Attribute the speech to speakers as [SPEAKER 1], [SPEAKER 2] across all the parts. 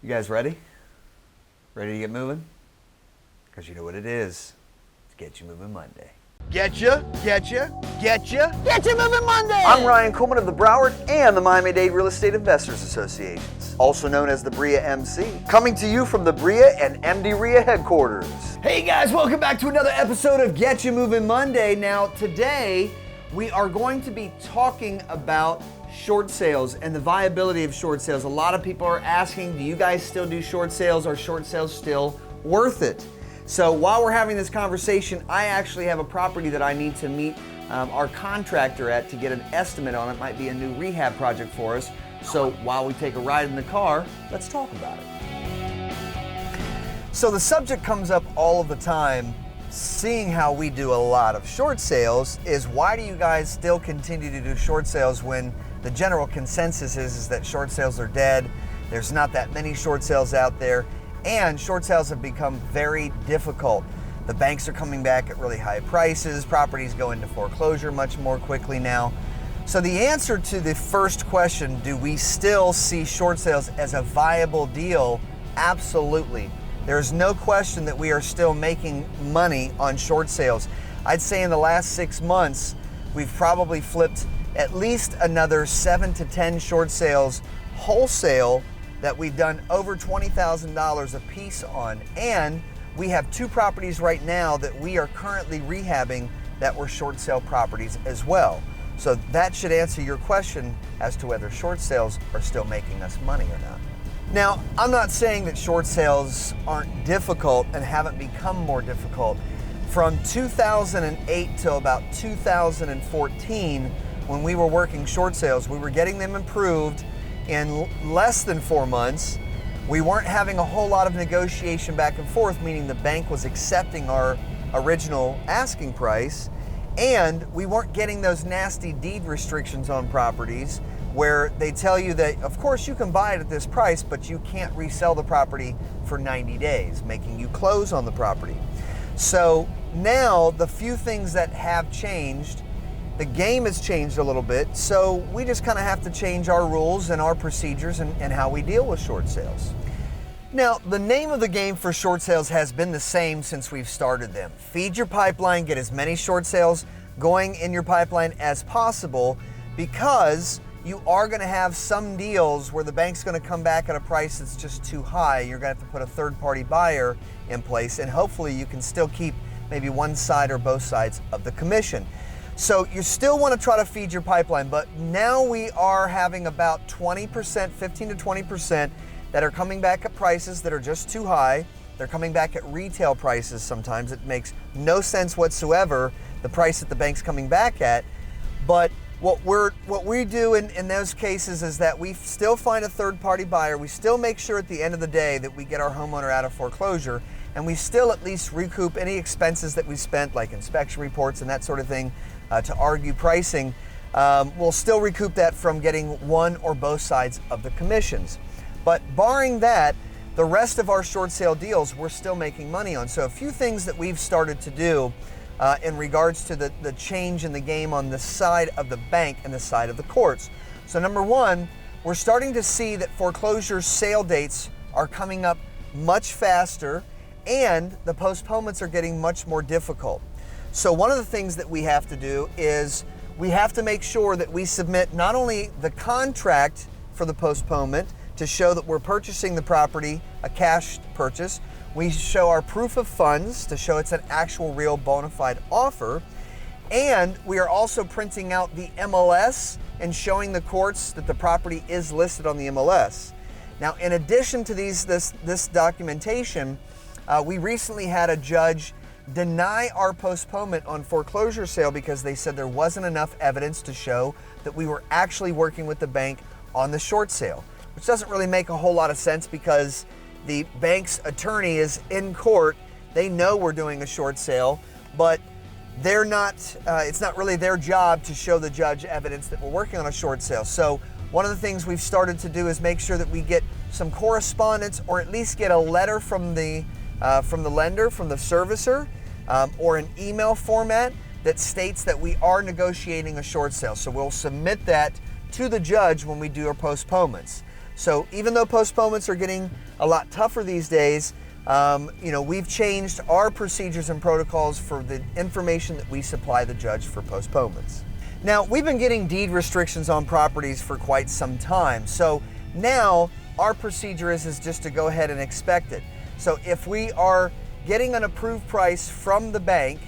[SPEAKER 1] You guys ready? Ready to get moving? Because you know what it is. It's Get You Moving Monday.
[SPEAKER 2] Getcha moving Monday!
[SPEAKER 1] I'm Ryan Kuhlman of the Broward and the MiamiDade Real Estate Investors Associations, also known as the BREIA MC, coming to you from the BREIA and MiamiDadeREIA headquarters.
[SPEAKER 2] Hey guys, welcome back to another episode of Get You Moving Monday. Now today, we are going to be talking about short sales and the viability of short sales. A lot of people are asking, do you guys still do short sales? Are short sales still worth it? So while we're having this conversation, I actually have a property that I need to meet our contractor at to get an estimate on. It might be a new rehab project for us. So while we take a ride in the car, let's talk about it. So the subject comes up all of the time, seeing how we do a lot of short sales, is why do you guys still continue to do short sales when the general consensus is that short sales are dead? There's not that many short sales out there. And short sales have become very difficult. The banks are coming back at really high prices. Properties go into foreclosure much more quickly now. So the answer to the first question, do we still see short sales as a viable deal? Absolutely. There's no question that we are still making money on short sales. I'd say in the last 6 months, we've probably flipped at least another 7 to 10 short sales wholesale that we've done over $20,000 a piece on. And we have 2 properties right now that we are currently rehabbing that were short sale properties as well. So that should answer your question as to whether short sales are still making us money or not. Now, I'm not saying that short sales aren't difficult and haven't become more difficult. From 2008 till about 2014, when we were working short sales, we were getting them improved in less than 4 months. We weren't having a whole lot of negotiation back and forth, meaning the bank was accepting our original asking price, and we weren't getting those nasty deed restrictions on properties where they tell you that, of course, you can buy it at this price, but you can't resell the property for 90 days, making you close on the property. So now the few things that have changed, the game has changed a little bit, so we just kind of have to change our rules and our procedures and how we deal with short sales. Now, the name of the game for short sales has been the same since we've started them. Feed your pipeline, get as many short sales going in your pipeline as possible, because you are going to have some deals where the bank's going to come back at a price that's just too high. You're going to have to put a third-party buyer in place, and hopefully you can still keep maybe one side or both sides of the commission. So you still want to try to feed your pipeline, but now we are having about 20%, 15 to 20% that are coming back at prices that are just too high. They're coming back at retail prices sometimes. It makes no sense whatsoever, the price that the bank's coming back at. But what we do in those cases is that we still find a third-party buyer. We still make sure at the end of the day that we get our homeowner out of foreclosure, and we still at least recoup any expenses that we spent, like inspection reports and that sort of thing, to argue pricing. We'll still recoup that from getting one or both sides of the commissions. But barring that, the rest of our short sale deals we're still making money on. So a few things that we've started to do in regards to the change in the game on the side of the bank and the side of the courts. So number one, we're starting to see that foreclosure sale dates are coming up much faster, and the postponements are getting much more difficult. So one of the things that we have to do is we have to make sure that we submit not only the contract for the postponement to show that we're purchasing the property, a cash purchase. We show our proof of funds to show it's an actual real bona fide offer. And we are also printing out the MLS and showing the courts that the property is listed on the MLS. Now, in addition to this documentation, we recently had a judge deny our postponement on foreclosure sale because they said there wasn't enough evidence to show that we were actually working with the bank on the short sale, which doesn't really make a whole lot of sense because the bank's attorney is in court. They know we're doing a short sale, but they're not, it's not really their job to show the judge evidence that we're working on a short sale. So one of the things we've started to do is make sure that we get some correspondence, or at least get a letter from the lender, from the servicer, or an email format that states that we are negotiating a short sale. So we'll submit that to the judge when we do our postponements. So even though postponements are getting a lot tougher these days, we've changed our procedures and protocols for the information that we supply the judge for postponements. Now, we've been getting deed restrictions on properties for quite some time. So now our procedure is just to go ahead and expect it. So if we are getting an approved price from the bank,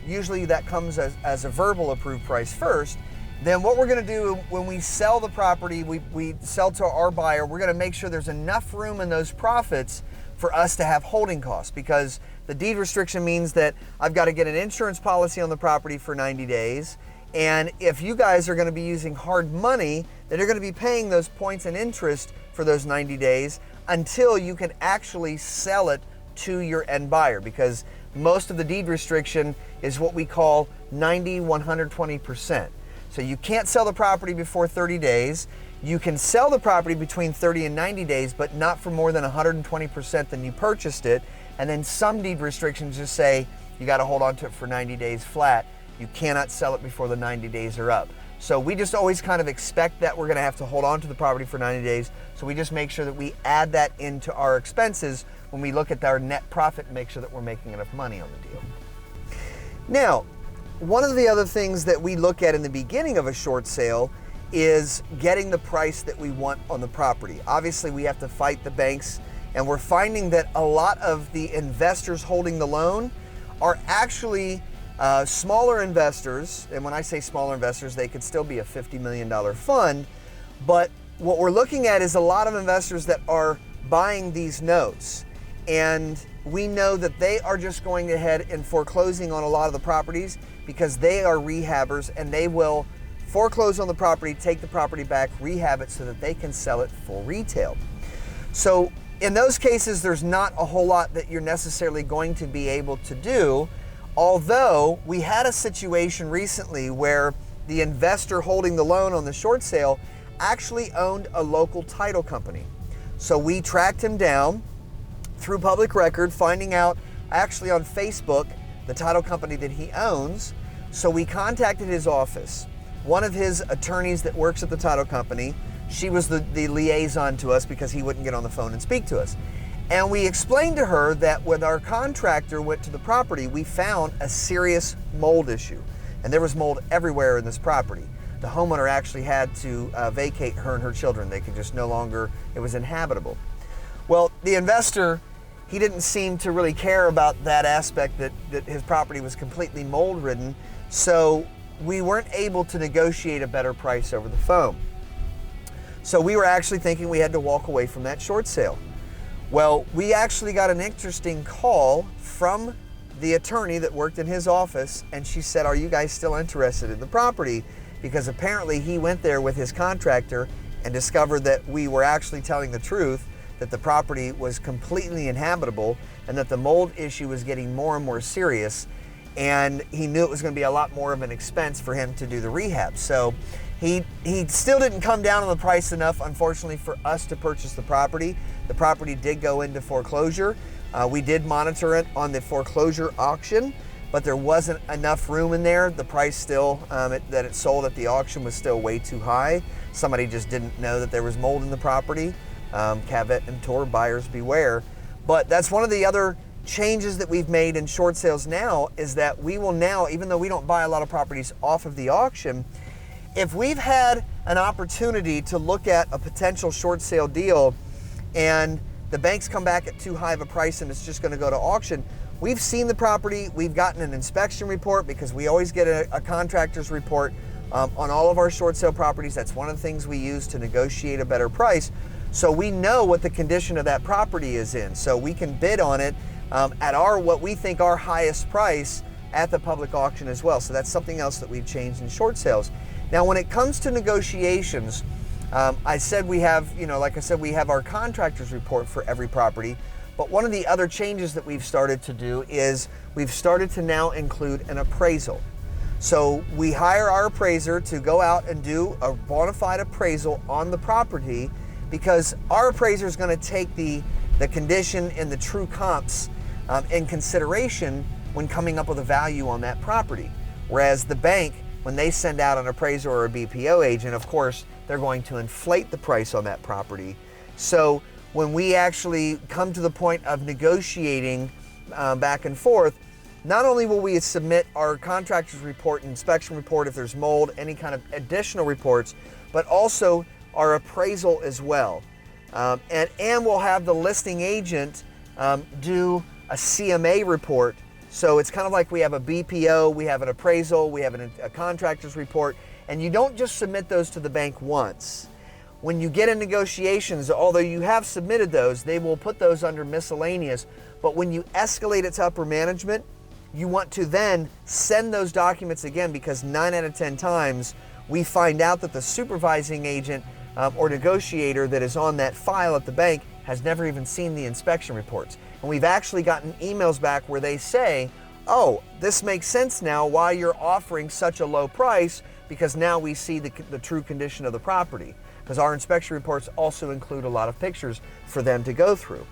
[SPEAKER 2] usually that comes as a verbal approved price first, then what we're going to do when we sell the property, we sell to our buyer, we're going to make sure there's enough room in those profits for us to have holding costs, because the deed restriction means that I've got to get an insurance policy on the property for 90 days. And if you guys are going to be using hard money, then you're going to be paying those points and interest for those 90 days until you can actually sell it to your end buyer, because most of the deed restriction is what we call 90-120%. So you can't sell the property before 30 days. You can sell the property between 30 and 90 days, but not for more than 120% than you purchased it. And then some deed restrictions just say you got to hold on to it for 90 days flat. You cannot sell it before the 90 days are up. So we just always kind of expect that we're going to have to hold on to the property for 90 days. So we just make sure that we add that into our expenses when we look at our net profit and make sure that we're making enough money on the deal. Now, one of the other things that we look at in the beginning of a short sale is getting the price that we want on the property. Obviously, we have to fight the banks, and we're finding that a lot of the investors holding the loan are actually smaller investors. And when I say smaller investors, they could still be a $50 million fund. But what we're looking at is a lot of investors that are buying these notes. And we know that they are just going ahead and foreclosing on a lot of the properties because they are rehabbers, and they will foreclose on the property, take the property back, rehab it so that they can sell it for retail. So in those cases, there's not a whole lot that you're necessarily going to be able to do. Although we had a situation recently where the investor holding the loan on the short sale actually owned a local title company. So we tracked him down through public record, finding out actually on Facebook the title company that he owns. So we contacted his office. One of his attorneys that works at the title company, she was the liaison to us because he wouldn't get on the phone and speak to us. And we explained to her that when our contractor went to the property, we found a serious mold issue. And there was mold everywhere in this property. The homeowner actually had to vacate her and her children. They could just no longer, it was inhabitable. Well, the investor, he didn't seem to really care about that aspect, that his property was completely mold ridden. So we weren't able to negotiate a better price over the phone. So we were actually thinking we had to walk away from that short sale. Well, we actually got an interesting call from the attorney that worked in his office, and she said, "Are you guys still interested in the property?" Because apparently he went there with his contractor and discovered that we were actually telling the truth, that the property was completely inhabitable and that the mold issue was getting more and more serious. And he knew it was going to be a lot more of an expense for him to do the rehab. So he still didn't come down on the price enough, unfortunately, for us to purchase the property. The property did go into foreclosure. We did monitor it on the foreclosure auction, but there wasn't enough room in there. The price still that it sold at the auction was still way too high. Somebody just didn't know that there was mold in the property. Caveat emptor, buyers beware. But that's one of the other changes that we've made in short sales now, is that we will now, even though we don't buy a lot of properties off of the auction, if we've had an opportunity to look at a potential short sale deal and the banks come back at too high of a price and it's just going to go to auction, we've seen the property, we've gotten an inspection report, because we always get a contractor's report on all of our short sale properties. That's one of the things we use to negotiate a better price. So we know what the condition of that property is in. So we can bid on it at what we think our highest price at the public auction as well. So that's something else that we've changed in short sales. Now, when it comes to negotiations, I said we have, like I said, we have our contractor's report for every property. But one of the other changes that we've started to do is we've started to now include an appraisal. So we hire our appraiser to go out and do a bona fide appraisal on the property, because our appraiser is going to take the condition and the true comps in consideration when coming up with a value on that property. Whereas the bank, when they send out an appraiser or a BPO agent, of course, they're going to inflate the price on that property. So when we actually come to the point of negotiating back and forth, not only will we submit our contractor's report and inspection report if there's mold, any kind of additional reports, but also our appraisal as well. And we'll have the listing agent do a CMA report. So it's kind of like we have a BPO, we have an appraisal, we have a contractor's report, and you don't just submit those to the bank once. When you get in negotiations, although you have submitted those, they will put those under miscellaneous, but when you escalate it to upper management, you want to then send those documents again, because 9 out of 10 times we find out that the supervising agent or negotiator that is on that file at the bank has never even seen the inspection reports. And we've actually gotten emails back where they say, oh, this makes sense now why you're offering such a low price, because now we see the true condition of the property. Because our inspection reports also include a lot of pictures for them to go through.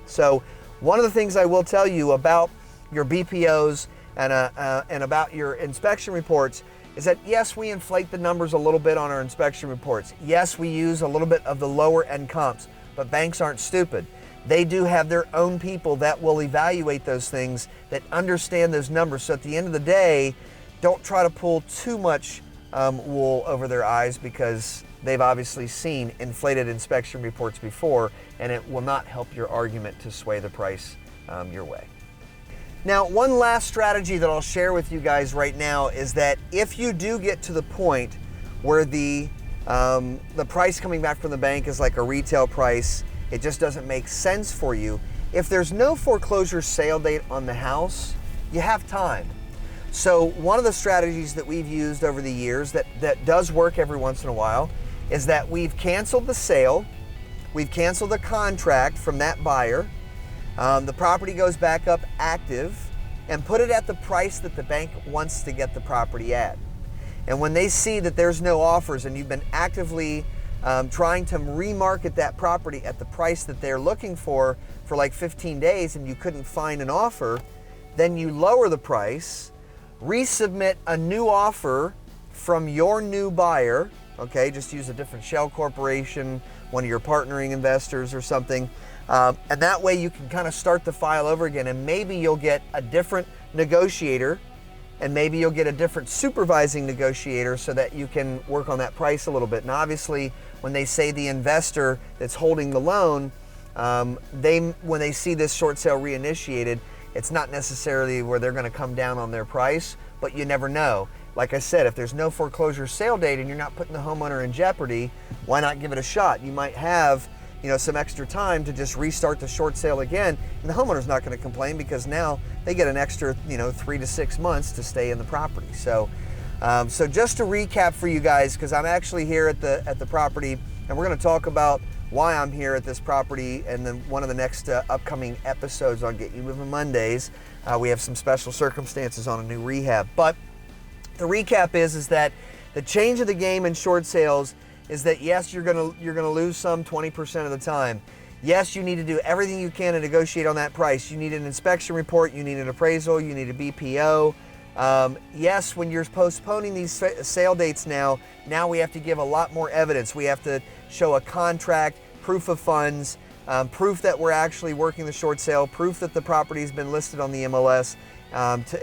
[SPEAKER 2] So one of the things I will tell you about your BPOs and about your inspection reports is that yes, we inflate the numbers a little bit on our inspection reports. Yes, we use a little bit of the lower end comps, but banks aren't stupid. They do have their own people that will evaluate those things, that understand those numbers. So at the end of the day, don't try to pull too much wool over their eyes, because they've obviously seen inflated inspection reports before, and it will not help your argument to sway the price your way. Now, one last strategy that I'll share with you guys right now is that if you do get to the point where the price coming back from the bank is like a retail price, it just doesn't make sense for you. If there's no foreclosure sale date on the house, you have time. So one of the strategies that we've used over the years that does work every once in a while is that we've canceled the sale, we've canceled the contract from that buyer, the property goes back up active, and put it at the price that the bank wants to get the property at. And when they see that there's no offers and you've been actively trying to remarket that property at the price that they're looking for like 15 days and you couldn't find an offer, then you lower the price, resubmit a new offer from your new buyer, okay, just use a different shell corporation, one of your partnering investors or something, and that way you can kind of start the file over again, and maybe you'll get a different negotiator, and maybe you'll get a different supervising negotiator so that you can work on that price a little bit. And obviously, when they say the investor that's holding the loan, when they see this short sale reinitiated, it's not necessarily where they're going to come down on their price, but you never know. Like I said, if there's no foreclosure sale date and you're not putting the homeowner in jeopardy, why not give it a shot? You might have, some extra time to just restart the short sale again, and the homeowner's not going to complain because now they get an extra, 3 to 6 months to stay in the property. So just to recap for you guys, because I'm actually here at the property, and we're going to talk about why I'm here at this property, and then one of the next upcoming episodes on Get You Moving Mondays, we have some special circumstances on a new rehab. But the recap is that the change of the game in short sales is that yes, you're gonna lose some 20% of the time. Yes, you need to do everything you can to negotiate on that price. You need an inspection report, you need an appraisal, you need a BPO. Yes, when you're postponing these sale dates now we have to give a lot more evidence. We have to show a contract, proof of funds, proof that we're actually working the short sale, proof that the property's been listed on the MLS,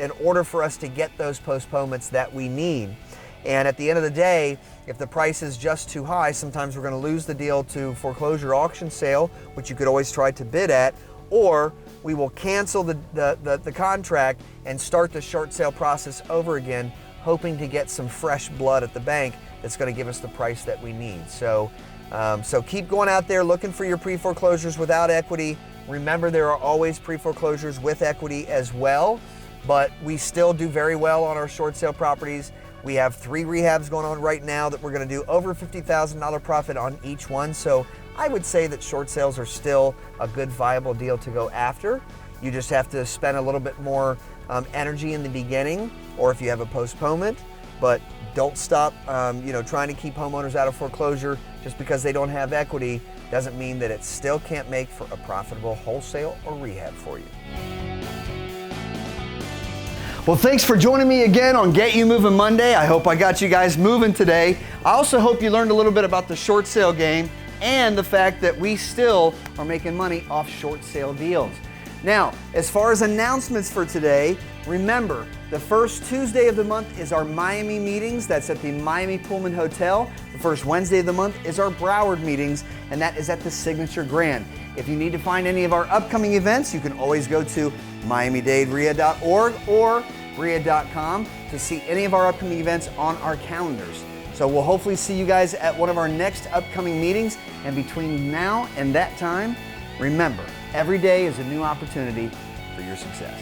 [SPEAKER 2] in order for us to get those postponements that we need. And at the end of the day, if the price is just too high, sometimes we're going to lose the deal to foreclosure auction sale, which you could always try to bid at, or we will cancel the contract and start the short sale process over again, hoping to get some fresh blood at the bank that's going to give us the price that we need. So keep going out there looking for your pre-foreclosures without equity. Remember, there are always pre-foreclosures with equity as well, but we still do very well on our short sale properties. We have 3 rehabs going on right now that we're going to do over $50,000 profit on each one. So I would say that short sales are still a good viable deal to go after. You just have to spend a little bit more energy in the beginning, or if you have a postponement, but don't stop trying to keep homeowners out of foreclosure. Just because they don't have equity doesn't mean that it still can't make for a profitable wholesale or rehab for you. Well, thanks for joining me again on Get You Moving Monday. I hope I got you guys moving today. I also hope you learned a little bit about the short sale game. and the fact that we still are making money off short sale deals. Now, as far as announcements for today, remember, the first Tuesday of the month is our Miami meetings. That's at the Miami Kuhlman Hotel. The first Wednesday of the month is our Broward meetings, and that is at the Signature Grand. If you need to find any of our upcoming events, you can always go to MiamiDadeREIA.org or BREIA.com to see any of our upcoming events on our calendars. So we'll hopefully see you guys at one of our next upcoming meetings. And between now and that time, remember, every day is a new opportunity for your success.